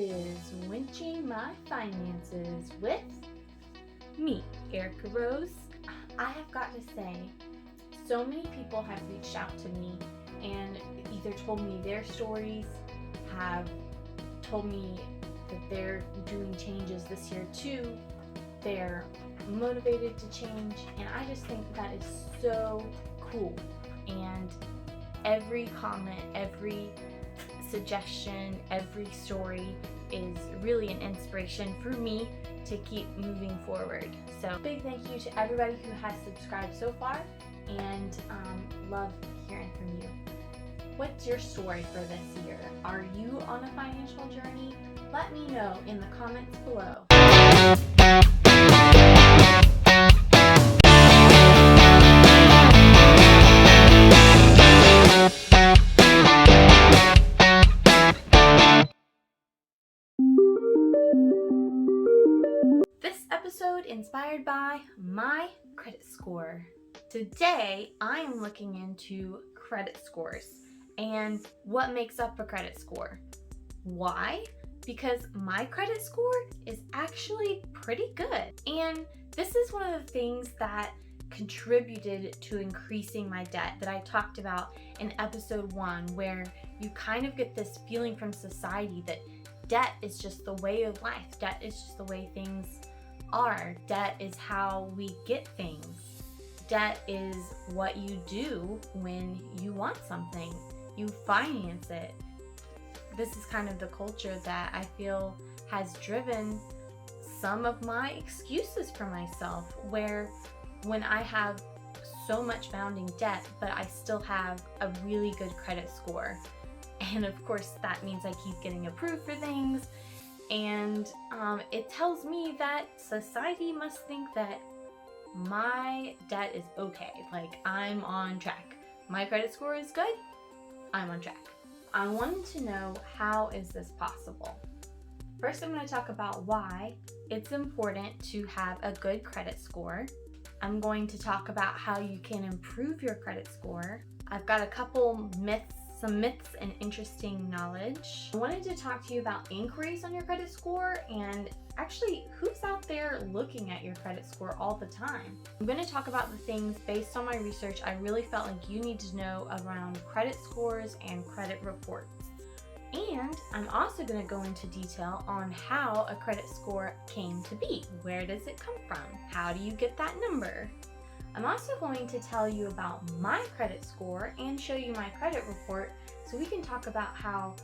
is Winching My Finances with me, Erica Rose. I have got to say, so many people have reached out to me and either told me their stories, have told me that they're doing changes this year too. They're motivated to change, and I just think that is so cool. And every comment, every suggestion, every story is really an inspiration for me to keep moving forward. So big thank you to everybody who has subscribed so far, and love hearing from you. What's your story for this year? Are you on a financial journey? Let me know in the comments below. This episode inspired by my credit score. Today, I am looking into credit scores and what makes up a credit score. Why? Because my credit score is actually pretty good. And this is one of the things that contributed to increasing my debt that I talked about in episode 1, where you kind of get this feeling from society that debt is just the way of life. Debt is just the way things are. Debt is how we get things. Debt is what you do when you want something. You finance it. This is kind of the culture that I feel has driven some of my excuses for myself, where when I have so much mounting debt, but I still have a really good credit score. And of course, that means I keep getting approved for things. And it tells me that society must think that my debt is okay. Like, I'm on track. My credit score is good. I'm on track. I wanted to know, how is this possible? First, I'm going to talk about why it's important to have a good credit score. I'm going to talk about how you can improve your credit score. I've got a couple some myths and interesting knowledge. I wanted to talk to you about inquiries on your credit score and actually who's out there looking at your credit score all the time. I'm going to talk about the things based on my research I really felt like you need to know around credit scores and credit reports. And I'm also going to go into detail on how a credit score came to be. Where does it come from? How do you get that number? I'm also going to tell you about my credit score and show you my credit report, so we can talk about how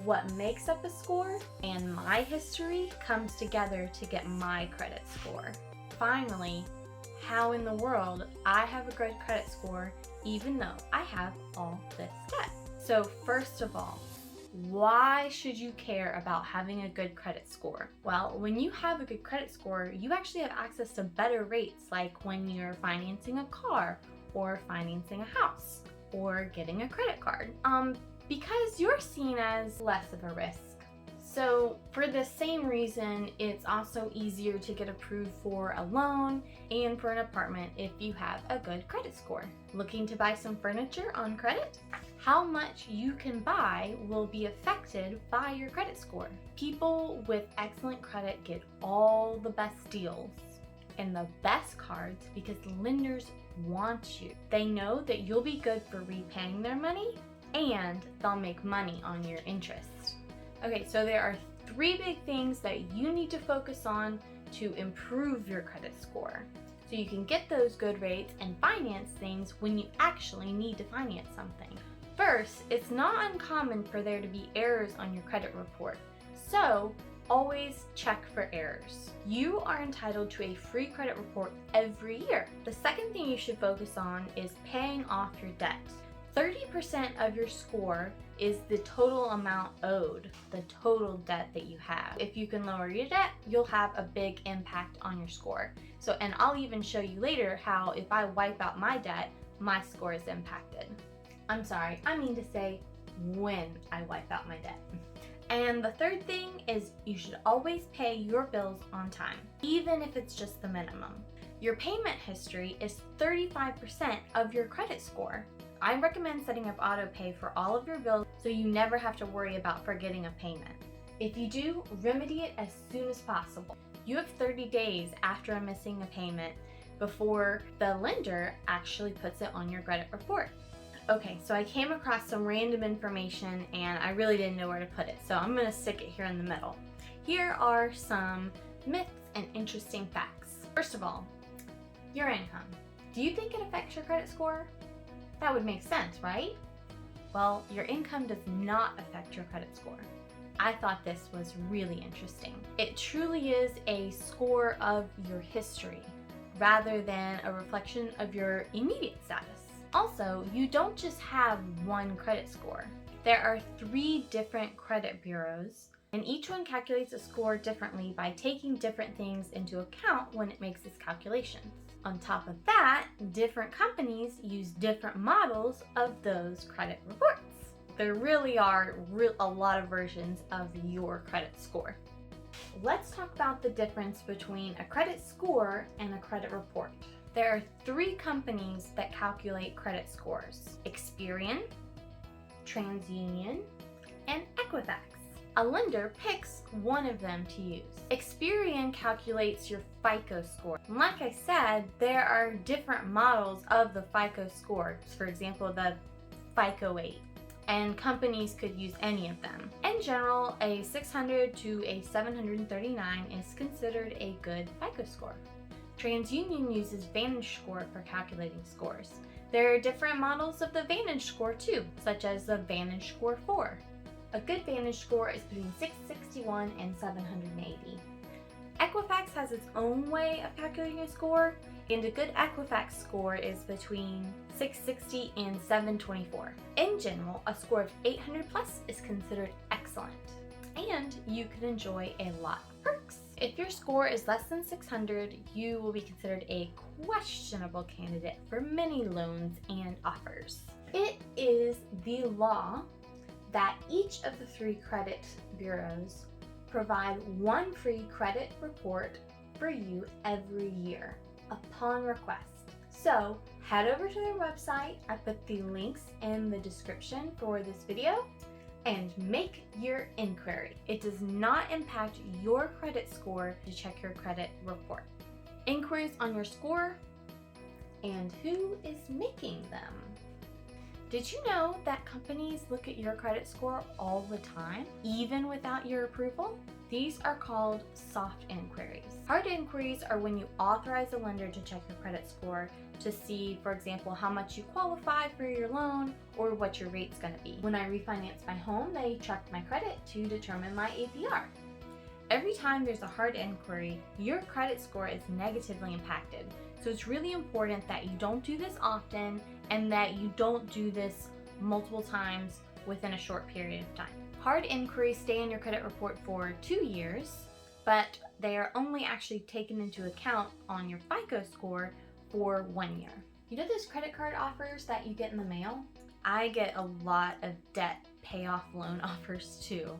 what makes up a score and my history comes together to get my credit score. Finally, how in the world I have a good credit score even though I have all this debt. So first of all, why should you care about having a good credit score? Well, when you have a good credit score, you actually have access to better rates, like when you're financing a car or financing a house or getting a credit card, because you're seen as less of a risk. So for the same reason, it's also easier to get approved for a loan and for an apartment if you have a good credit score. Looking to buy some furniture on credit? How much you can buy will be affected by your credit score. People with excellent credit get all the best deals and the best cards because lenders want you. They know that you'll be good for repaying their money and they'll make money on your interest. Okay, so there are 3 big things that you need to focus on to improve your credit score, so you can get those good rates and finance things when you actually need to finance something. First, it's not uncommon for there to be errors on your credit report, so always check for errors. You are entitled to a free credit report every year. The second thing you should focus on is paying off your debt. 30% of your score is the total amount owed, the total debt that you have. If you can lower your debt, you'll have a big impact on your score. So, and I'll even show you later how if I wipe out my debt, my score is impacted. I'm sorry, I mean to say when I wipe out my debt. And the third thing is you should always pay your bills on time, even if it's just the minimum. Your payment history is 35% of your credit score. I recommend setting up auto pay for all of your bills so you never have to worry about forgetting a payment. If you do, remedy it as soon as possible. You have 30 days after missing a payment before the lender actually puts it on your credit report. Okay, so I came across some random information and I really didn't know where to put it, so I'm going to stick it here in the middle. Here are some myths and interesting facts. First of all, your income. Do you think it affects your credit score? That would make sense, right? Well, your income does not affect your credit score. I thought this was really interesting. It truly is a score of your history rather than a reflection of your immediate status. Also, you don't just have one credit score. There are 3 different credit bureaus, and each one calculates a score differently by taking different things into account when it makes its calculations. On top of that, different companies use different models of those credit reports. There really are a lot of versions of your credit score. Let's talk about the difference between a credit score and a credit report. There are 3 companies that calculate credit scores: Experian, TransUnion, and Equifax. A lender picks one of them to use. Experian calculates your FICO score. Like I said, there are different models of the FICO score. For example, the FICO 8. And companies could use any of them. In general, a 600 to a 739 is considered a good FICO score. TransUnion uses Vantage Score for calculating scores. There are different models of the Vantage Score too, such as the Vantage Score 4. A good Vantage Score is between 661 and 780. Equifax has its own way of calculating a score, and a good Equifax score is between 660 and 724. In general, a score of 800 plus is considered excellent, and you can enjoy a lot of perks. If your score is less than 600, you will be considered a questionable candidate for many loans and offers. It is the law that each of the 3 credit bureaus provide one free credit report for you every year upon request. So head over to their website. I put the links in the description for this video and make your inquiry. It does not impact your credit score to check your credit report. Inquiries on your score and who is making them. Did you know that companies look at your credit score all the time, even without your approval? These are called soft inquiries. Hard inquiries are when you authorize a lender to check your credit score to see, for example, how much you qualify for your loan or what your rate's going to be. When I refinance my home, they check my credit to determine my APR. Every time there's a hard inquiry, your credit score is negatively impacted. So it's really important that you don't do this often and that you don't do this multiple times within a short period of time. Hard inquiries stay in your credit report for 2 years, but they are only actually taken into account on your FICO score for 1 year. You know those credit card offers that you get in the mail? I get a lot of debt payoff loan offers too.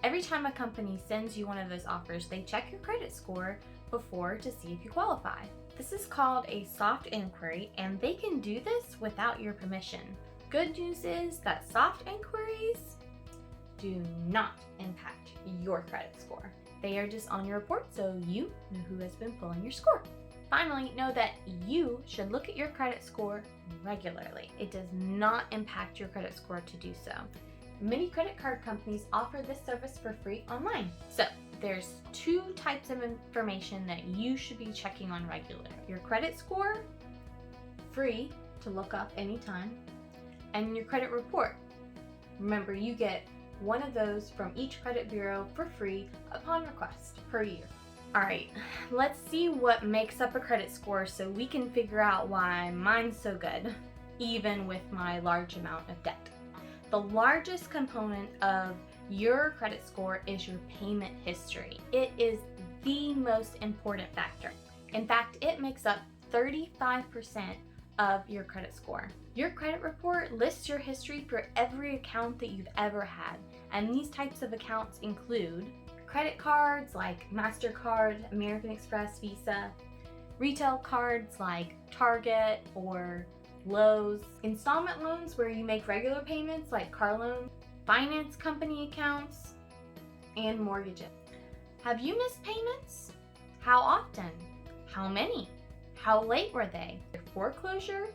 Every time a company sends you one of those offers, they check your credit score before to see if you qualify. This is called a soft inquiry, and they can do this without your permission. Good news is that soft inquiries do not impact your credit score. They are just on your report, so you know who has been pulling your score. Finally, know that you should look at your credit score regularly. It does not impact your credit score to do so. Many credit card companies offer this service for free online. So there's 2 types of information that you should be checking on regularly. Your credit score, free to look up anytime, and your credit report. Remember, you get one of those from each credit bureau for free upon request per year. All right, let's see what makes up a credit score so we can figure out why mine's so good, even with my large amount of debt. The largest component of your credit score is your payment history. It is the most important factor. In fact, it makes up 35% of your credit score. Your credit report lists your history for every account that you've ever had, and these types of accounts include credit cards like MasterCard, American Express, Visa, retail cards like Target or Lowe's, installment loans where you make regular payments like car loans, finance company accounts, and mortgages. Have you missed payments? How often? How many? How late were they? Foreclosure?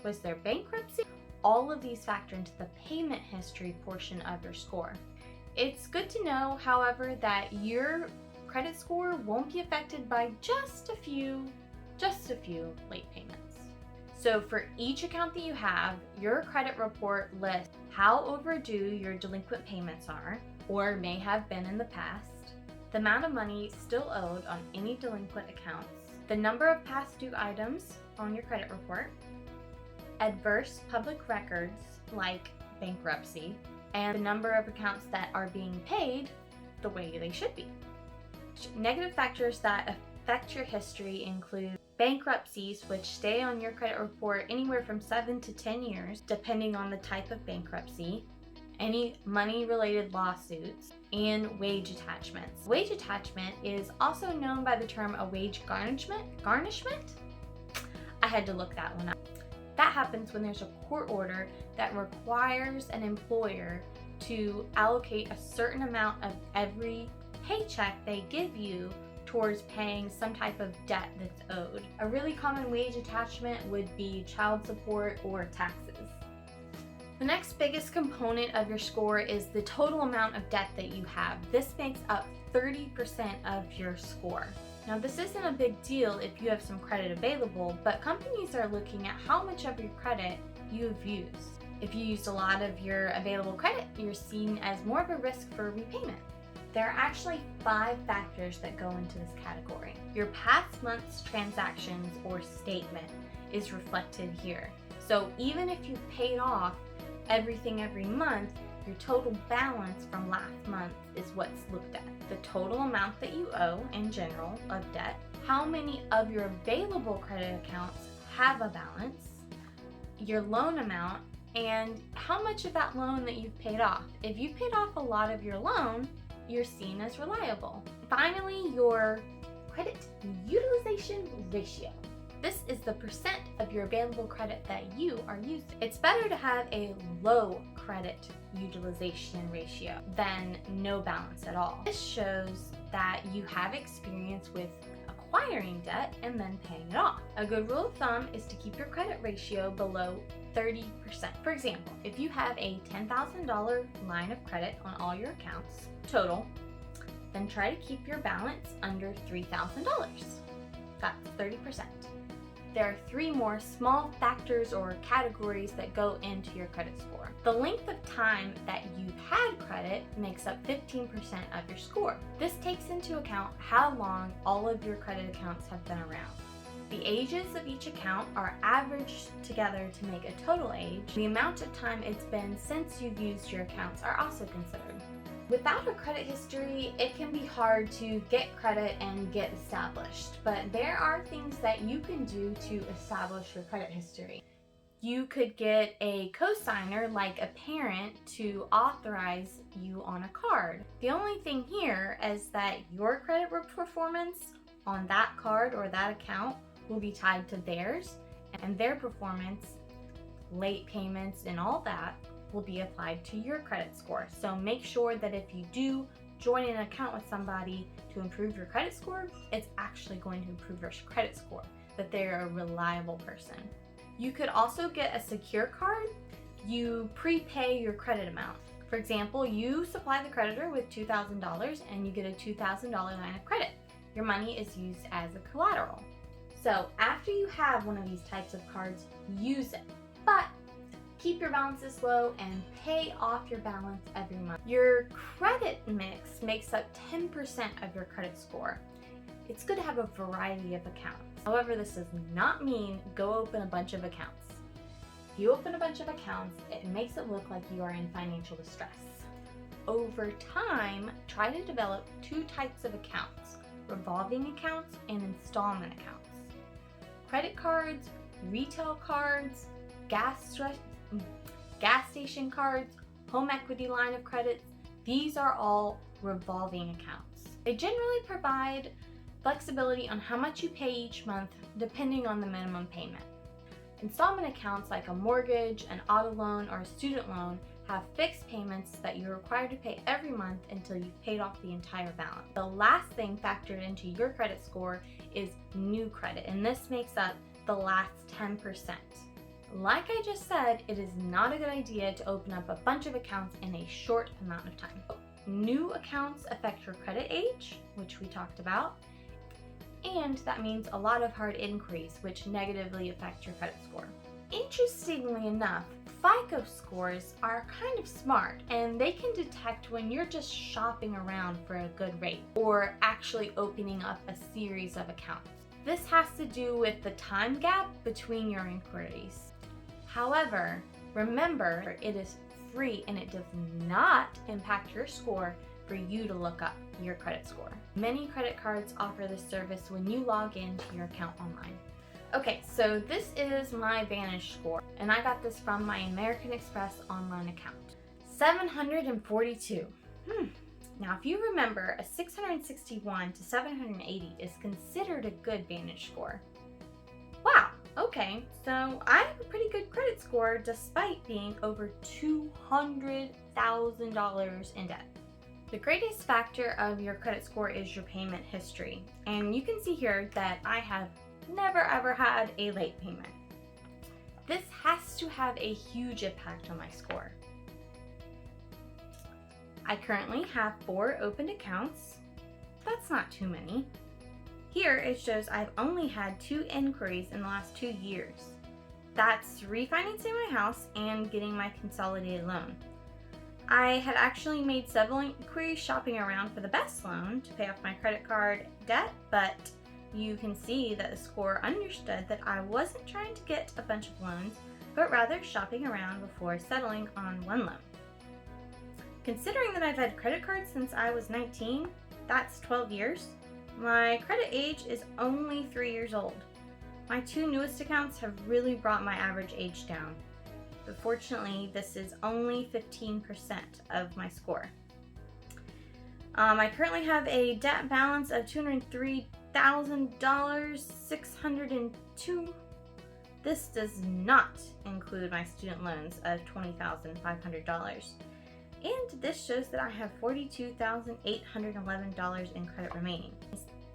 Was there bankruptcy? All of these factor into the payment history portion of your score. It's good to know, however, that your credit score won't be affected by just a few late payments. So for each account that you have, your credit report lists how overdue your delinquent payments are, or may have been in the past, the amount of money still owed on any delinquent accounts, the number of past due items on your credit report, adverse public records like bankruptcy, and the number of accounts that are being paid the way they should be. Negative factors that affect your history include bankruptcies, which stay on your credit report anywhere from 7 to 10 years, depending on the type of bankruptcy, any money-related lawsuits, and wage attachments. Wage attachment is also known by the term a wage garnishment? I had to look that one up. That happens when there's a court order that requires an employer to allocate a certain amount of every paycheck they give you towards paying some type of debt that's owed. A really common wage attachment would be child support or taxes. The next biggest component of your score is the total amount of debt that you have. This makes up 30% of your score. Now, this isn't a big deal if you have some credit available, but companies are looking at how much of your credit you've used. If you used a lot of your available credit, you're seen as more of a risk for repayment. There are actually 5 factors that go into this category. Your past month's transactions or statement is reflected here. So even if you paid off everything every month, your total balance from last month is what's looked at. The total amount that you owe in general of debt, how many of your available credit accounts have a balance, your loan amount, and how much of that loan that you've paid off. If you've paid off a lot of your loan, you're seen as reliable. Finally, your credit utilization ratio. This is the percent of your available credit that you are using. It's better to have a low credit utilization ratio than no balance at all. This shows that you have experience with acquiring debt and then paying it off. A good rule of thumb is to keep your credit ratio below 30%. For example, if you have a $10,000 line of credit on all your accounts total, then try to keep your balance under $3,000. That's 30%. There are 3 more small factors or categories that go into your credit score. The length of time that you've had credit makes up 15% of your score. This takes into account how long all of your credit accounts have been around. The ages of each account are averaged together to make a total age. The amount of time it's been since you've used your accounts are also considered. Without a credit history, it can be hard to get credit and get established, but there are things that you can do to establish your credit history. You could get a cosigner, like a parent, to authorize you on a card. The only thing here is that your credit performance on that card or that account will be tied to theirs, and their performance, late payments, and all that will be applied to your credit score. So make sure that if you do join an account with somebody to improve your credit score, it's actually going to improve your credit score, that they're a reliable person. You could also get a secure card. You prepay your credit amount. For example, you supply the creditor with $2,000 and you get a $2,000 line of credit. Your money is used as a collateral. So after you have one of these types of cards, use it. But keep your balances low and pay off your balance every month. Your credit mix makes up 10% of your credit score. It's good to have a variety of accounts. However, this does not mean go open a bunch of accounts. If you open a bunch of accounts, it makes it look like you are in financial distress. Over time, try to develop 2 types of accounts: revolving accounts and installment accounts. Credit cards, retail cards, gas station cards, home equity line of credits, these are all revolving accounts. They generally provide flexibility on how much you pay each month depending on the minimum payment. Installment accounts like a mortgage, an auto loan, or a student loan have fixed payments that you're required to pay every month until you've paid off the entire balance. The last thing factored into your credit score is new credit, and this makes up the last 10%. Like I just said, it is not a good idea to open up a bunch of accounts in a short amount of time. New accounts affect your credit age, which we talked about, and that means a lot of hard inquiries, which negatively affect your credit score. Interestingly enough, FICO scores are kind of smart, and they can detect when you're just shopping around for a good rate or actually opening up a series of accounts. This has to do with the time gap between your inquiries. However, remember, it is free and it does not impact your score for you to look up your credit score. Many credit cards offer this service when you log into your account online. Okay, so this is my Vantage score, and I got this from my American Express online account. 742. Now, if you remember, a 661 to 780 is considered a good Vantage score. Wow, okay, so I have a pretty good credit score despite being over $200,000 in debt. The greatest factor of your credit score is your payment history, and you can see here that I have never ever had a late payment. This has to have a huge impact on my score. I currently have 4 opened accounts. That's not too many. Here it shows I've only had 2 inquiries in the last 2 years. That's refinancing my house and getting my consolidated loan. I had actually made several inquiries shopping around for the best loan to pay off my credit card debt, but you can see that the score understood that I wasn't trying to get a bunch of loans, but rather shopping around before settling on one loan. Considering that I've had credit cards since I was 19, that's 12 years, my credit age is only 3 years old. My 2 newest accounts have really brought my average age down, but fortunately this is only 15% of my score. I currently have a debt balance of $203,602. This does not include my student loans of $20,500. And this shows that I have $42,811 in credit remaining.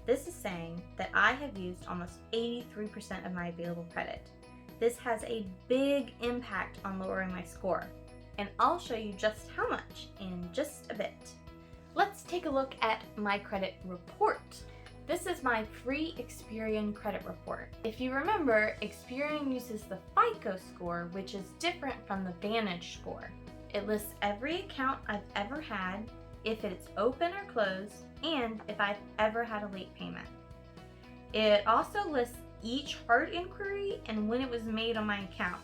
This is saying that I have used almost 83% of my available credit. This has a big impact on lowering my score, and I'll show you just how much in just a bit. Let's take a look at my credit report. This is my free Experian credit report. If you remember, Experian uses the FICO score, which is different from the Vantage score. It lists every account I've ever had, if it's open or closed, and if I've ever had a late payment. It also lists each hard inquiry and when it was made on my account.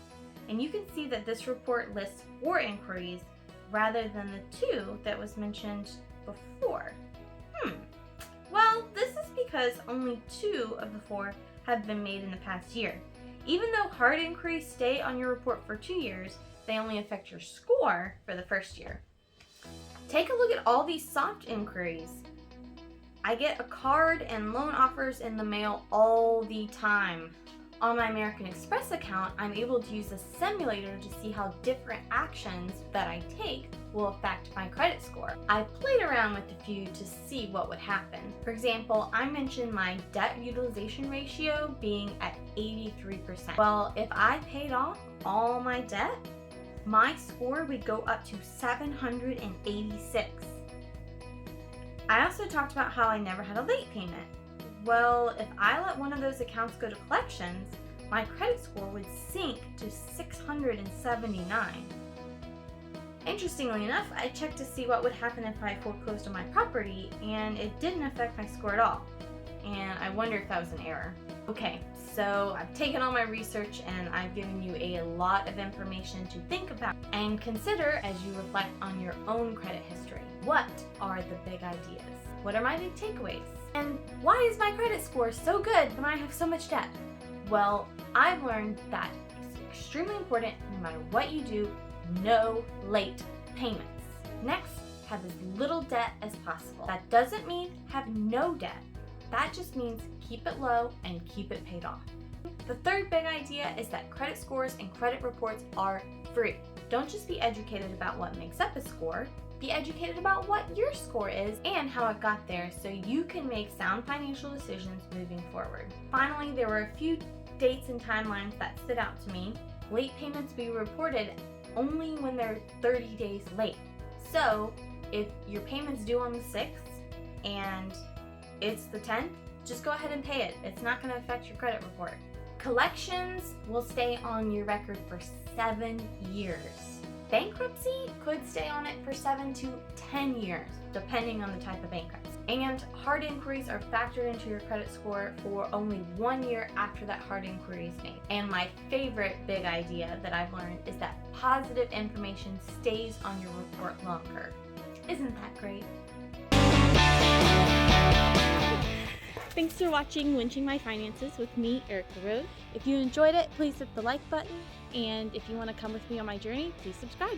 And you can see that this report lists 4 inquiries rather than the 2 that was mentioned before. Well, this is because only 2 of the 4 have been made in the past year. Even though hard inquiries stay on your report for 2 years, they only affect your score for the first year. Take a look at all these soft inquiries. I get a card and loan offers in the mail all the time. On my American Express account, I'm able to use the simulator to see how different actions that I take will affect my credit score. I played around with a few to see what would happen. For example, I mentioned my debt utilization ratio being at 83%. Well, if I paid off all my debt, my score would go up to 786. I also talked about how I never had a late payment. Well, if I let one of those accounts go to collections, my credit score would sink to 679. Interestingly enough, I checked to see what would happen if I foreclosed on my property, and it didn't affect my score at all. And I wonder if that was an error. Okay, so I've taken all my research and I've given you a lot of information to think about and consider as you reflect on your own credit history. What are the big ideas? What are my big takeaways? And why is my credit score so good when I have so much debt? Well, I've learned that it's extremely important, no matter what you do, no late payments. Next, have as little debt as possible. That doesn't mean have no debt. That just means keep it low and keep it paid off. The third big idea is that credit scores and credit reports are free. Don't just be educated about what makes up a score, be educated about what your score is and how it got there so you can make sound financial decisions moving forward. Finally, there were a few dates and timelines that stood out to me. Late payments be reported only when they're 30 days late. So if your payment's due on the 6th and it's the 10th, just go ahead and pay it. It's not going to affect your credit report. Collections will stay on your record for 7 years. Bankruptcy could stay on it for 7 to 10 years, depending on the type of bankruptcy. And hard inquiries are factored into your credit score for only 1 year after that hard inquiry is made. And my favorite big idea that I've learned is that positive information stays on your report longer. Isn't that great? Thanks for watching Winching My Finances with me, Erica Rode. If you enjoyed it, please hit the like button. And if you want to come with me on my journey, please subscribe.